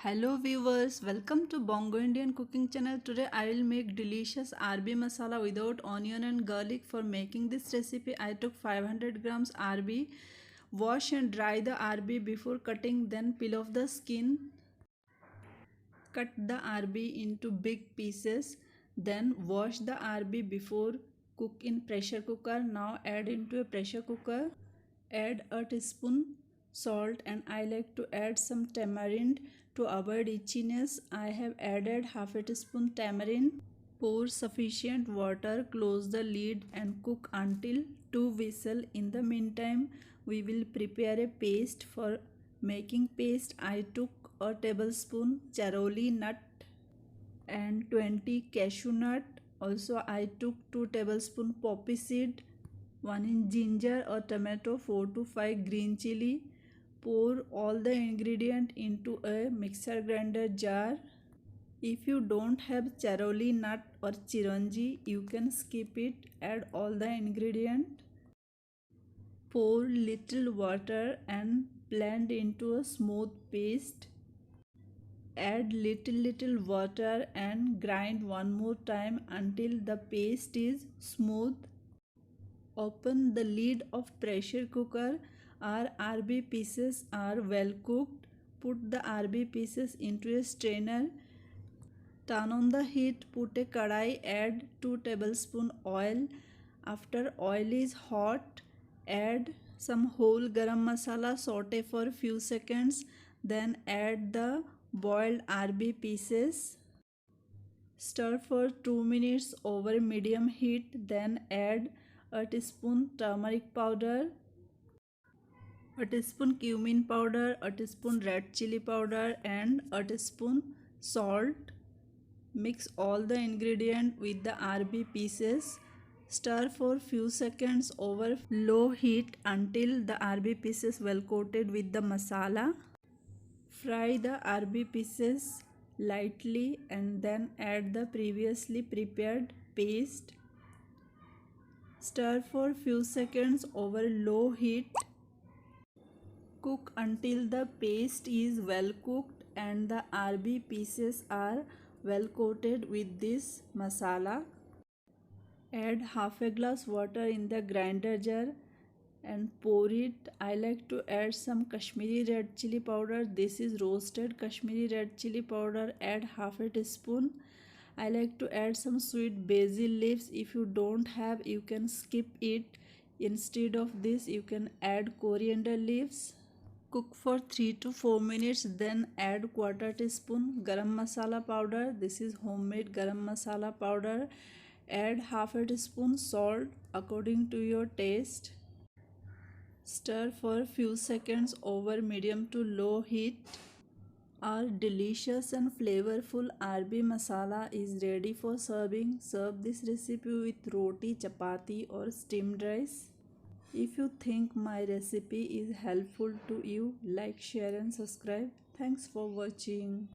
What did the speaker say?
Hello viewers, welcome to Bongo Indian cooking channel. Today I will make delicious Arbi masala without onion and garlic. For making this recipe I took 500 grams Arbi. Wash and dry the Arbi before cutting, then peel off the skin. Cut the Arbi into big pieces, then wash the Arbi before cook in pressure cooker. Now add into a pressure cooker. Add a teaspoon salt and I like to add some tamarind to avoid itchiness. I have added half a teaspoon tamarind. Pour sufficient water, close the lid and cook until 2 whistles. In the meantime, we will prepare a paste. For making paste, I took a tablespoon charoli nut and 20 cashew nut. Also, I took 2 tablespoons poppy seed, 1 inch ginger, a tomato, 4 to 5 green chili. Pour all the ingredient into a mixer grinder jar. If you don't have charoli nut or chironji, you can skip it. Add all the ingredient. Pour little water and blend into a smooth paste. Add little water and grind one more time until the paste is smooth. Open the lid of pressure cooker. Our Arbi pieces are well cooked. Put the Arbi pieces into a strainer. Turn on the heat. Put a kadai. Add 2 tablespoons oil. After oil is hot, add some whole garam masala. Saute for few seconds. Then add the boiled Arbi pieces. Stir for 2 minutes over medium heat. Then add a teaspoon turmeric powder, a teaspoon cumin powder, a teaspoon red chili powder and a teaspoon salt. Mix all the ingredient with the Arbi pieces. Stir for few seconds over low heat until the Arbi pieces well coated with the masala. Fry the Arbi pieces lightly and then add the previously prepared paste. Stir for few seconds over low heat. Cook until the paste is well cooked and the Arbi pieces are well coated with this masala. Add half a glass water in the grinder jar and pour it. I like to add some Kashmiri red chili powder. This is roasted Kashmiri red chili powder. Add half a teaspoon. I like to add some sweet basil leaves. If you don't have, you can skip it. Instead of this, you can add coriander leaves. Cook for 3 to 4 minutes. Then add quarter teaspoon garam masala powder. This is homemade garam masala powder. Add half a teaspoon salt according to your taste. Stir for few seconds over medium to low heat. Our delicious and flavorful Arbi masala is ready for serving. Serve this recipe with roti, chapati or steamed rice. If you think my recipe is helpful to you, like, share and subscribe. Thanks for watching.